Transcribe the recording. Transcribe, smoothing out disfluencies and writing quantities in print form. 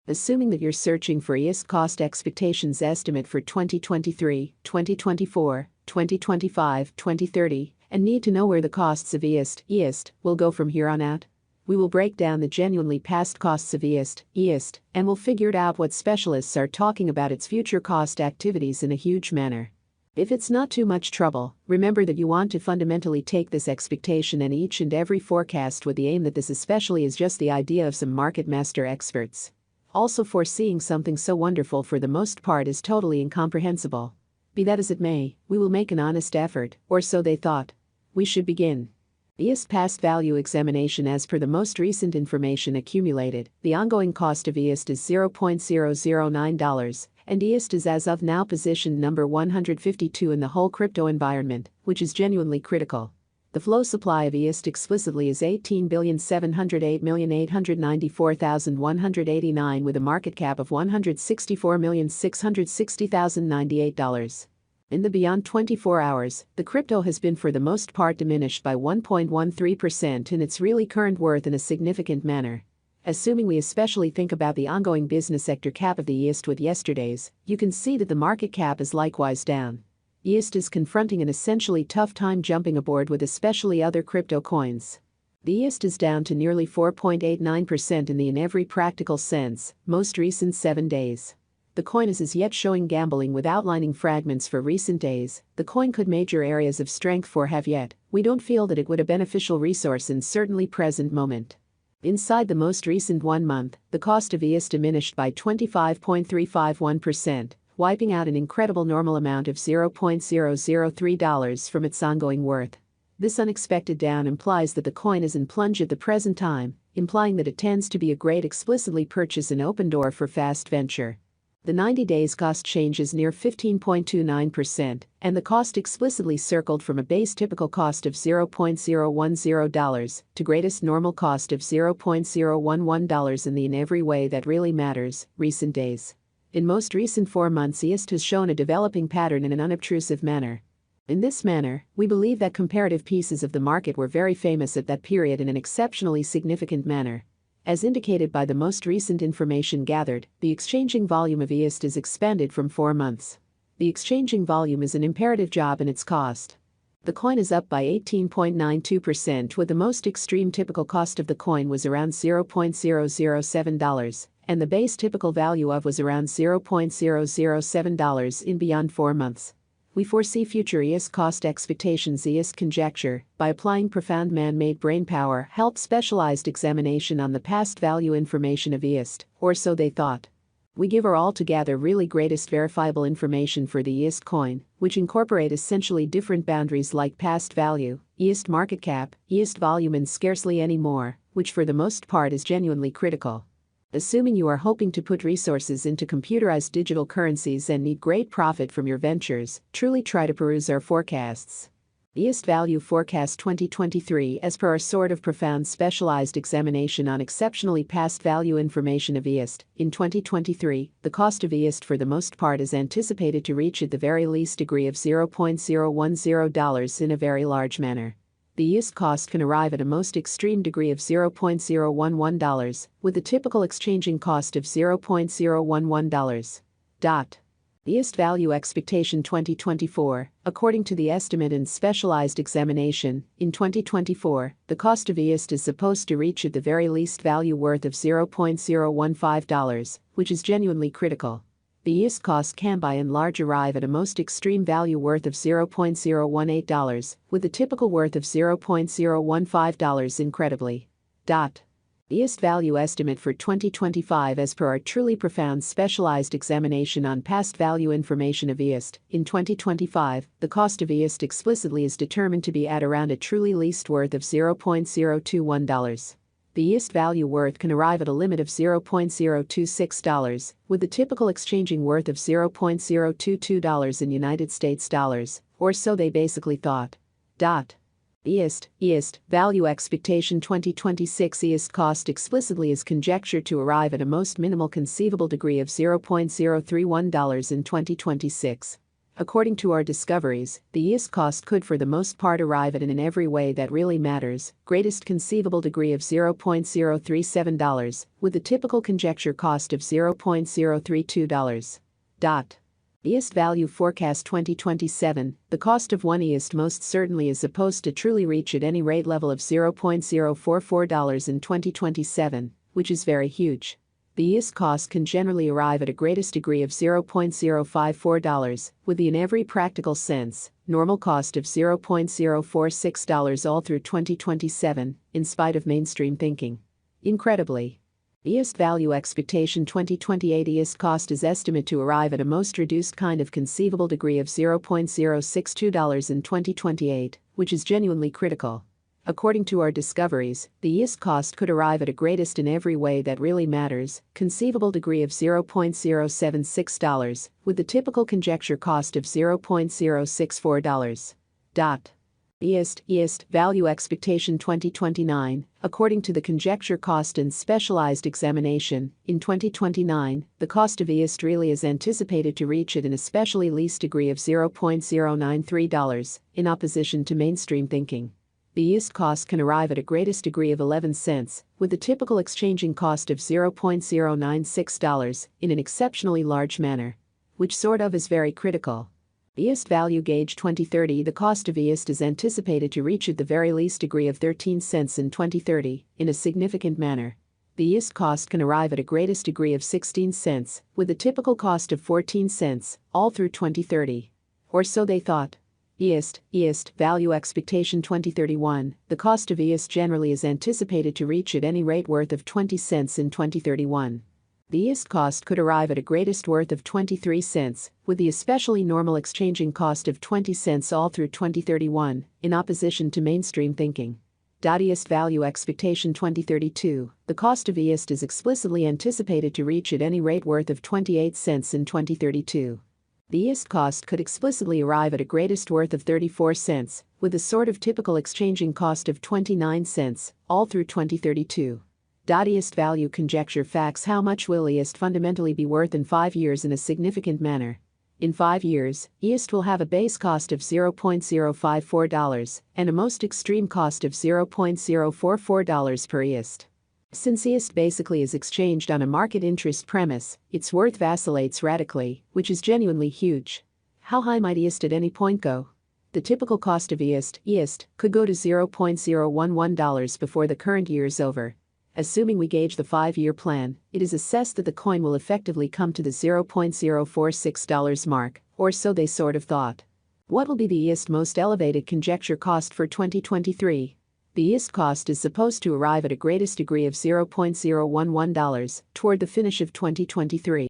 Assuming that you're searching for IOST cost expectations estimate for 2023, 2024, 2025, 2030, and need to know where the costs of IOST will go from here on out. We will break down the genuinely past costs of IOST, and we'll figure out what specialists are talking about its future cost activities in a huge manner. If it's not too much trouble, remember that you want to fundamentally take this expectation and each and every forecast with the aim that this especially is just the idea of some market master experts. Also, foreseeing something so wonderful for the most part is totally incomprehensible. Be that as it may, we will make an honest effort, or so they thought. We should begin. IOST past value examination. As per the most recent information accumulated, the ongoing cost of IOST is $0.009, and IOST is as of now positioned number 152 in the whole crypto environment, which is genuinely critical. The flow supply of IOST explicitly is 18,708,894,189 with a market cap of $164,660,098. In the beyond 24 hours, the crypto has been for the most part diminished by 1.13% in its really current worth in a significant manner. Assuming we especially think about the ongoing business sector cap of the IOST with yesterday's, you can see that the market cap is likewise down. IOST is confronting an essentially tough time jumping aboard with especially other crypto coins. The IOST is down to nearly 4.89% in every practical sense, most recent 7 days. The coin is as yet showing gambling with outlining fragments for recent days. The coin could major areas of strength for have yet. We don't feel that it would a beneficial resource in certainly present moment. Inside the most recent 1 month, the cost of IOST diminished by 25.351%. Wiping out an incredible normal amount of $0.003 from its ongoing worth. This unexpected down implies that the coin is in plunge at the present time, implying that it tends to be a great explicitly purchase and open door for fast venture. The 90 days cost change is near 15.29%, and the cost explicitly circled from a base typical cost of $0.010 to greatest normal cost of $0.011 in every way that really matters, recent days. In most recent 4 months, IOST has shown a developing pattern in an unobtrusive manner. In this manner, we believe that comparative pieces of the market were very famous at that period in an exceptionally significant manner. As indicated by the most recent information gathered, the exchanging volume of IOST is expanded from 4 months. The exchanging volume is an imperative job in its cost. The coin is up by 18.92%, with the most extreme typical cost of the coin was around $0.007. And the base typical value of was around $0.007 in beyond 4 months. We foresee future IOST cost expectations. IOST conjecture, by applying profound man-made brainpower, help specialized examination on the past value information of IOST, or so they thought. We give our altogether really greatest verifiable information for the IOST coin, which incorporate essentially different boundaries like past value, IOST market cap, IOST volume and scarcely any more, which for the most part is genuinely critical. Assuming you are hoping to put resources into computerized digital currencies and need great profit from your ventures, truly try to peruse our forecasts. IOST Value Forecast 2023. As per our sort of profound specialized examination on exceptionally past value information of IOST, in 2023, the cost of IOST for the most part is anticipated to reach at the very least degree of $0.010 in a very large manner. The IOST cost can arrive at a most extreme degree of $0.011, with the typical exchanging cost of $0.011. IOST Value Expectation 2024. According to the estimate and specialized examination, in 2024, the cost of IOST is supposed to reach at the very least value worth of $0.015, which is genuinely critical. The IOST cost can by and large arrive at a most extreme value worth of $0.018, with the typical worth of $0.015 incredibly. IOST value estimate for 2025. As per our truly profound specialized examination on past value information of IOST, in 2025, the cost of IOST explicitly is determined to be at around a truly least worth of $0.021. The IOST value worth can arrive at a limit of $0.026, with the typical exchanging worth of $0.022 in United States dollars, or so they basically thought. IOST Value Expectation 2026. IOST cost explicitly is conjectured to arrive at a most minimal conceivable degree of $0.031 in 2026. According to our discoveries, the IOST cost could for the most part arrive at an in every way that really matters, greatest conceivable degree of $0.037, with the typical conjecture cost of $0.032. IOST value forecast 2027, the cost of one IOST most certainly is supposed to truly reach at any rate level of $0.044 in 2027, which is very huge. The IOST cost can generally arrive at a greatest degree of $0.054, with the in every practical sense, normal cost of $0.046 all through 2027, in spite of mainstream thinking. Incredibly, IOST value expectation 2028 IOST cost is estimated to arrive at a most reduced kind of conceivable degree of $0.062 in 2028, which is genuinely critical. According to our discoveries, the IOST cost could arrive at a greatest in every way that really matters, conceivable degree of $0.076, with the typical conjecture cost of $0.064. IOST value expectation 2029, according to the conjecture cost and specialized examination, in 2029, the cost of IOST really is anticipated to reach at an especially least degree of $0.093, in opposition to mainstream thinking. The IOST cost can arrive at a greatest degree of 11 cents, with the typical exchanging cost of $0.096, in an exceptionally large manner. Which sort of is very critical. IOST value gauge 2030 the cost of IOST is anticipated to reach at the very least degree of 13 cents in 2030, in a significant manner. The IOST cost can arrive at a greatest degree of 16 cents, with a typical cost of 14 cents, all through 2030. Or so they thought. IOST value expectation 2031, the cost of IOST generally is anticipated to reach at any rate worth of 20 cents in 2031. The IOST cost could arrive at a greatest worth of 23 cents, with the especially normal exchanging cost of 20 cents all through 2031, in opposition to mainstream thinking. IOST value expectation 2032, the cost of IOST is explicitly anticipated to reach at any rate worth of 28 cents in 2032. The IOST cost could explicitly arrive at a greatest worth of 34 cents, with a sort of typical exchanging cost of 29 cents, all through 2032. IOST value conjecture facts. How much will IOST fundamentally be worth in 5 years in a significant manner? In 5 years, IOST will have a base cost of $0.054 and a most extreme cost of $0.044 per IOST. Since IOST basically is exchanged on a market interest premise, its worth vacillates radically, which is genuinely huge. How high might IOST at any point go? The typical cost of IOST could go to $0.011 before the current year is over. Assuming we gauge the 5-year plan, it is assessed that the coin will effectively come to the $0.046 mark, or so they sort of thought. What will be the IOST most elevated conjecture cost for 2023? The IOST cost is supposed to arrive at a greatest degree of $0.011 toward the finish of 2023.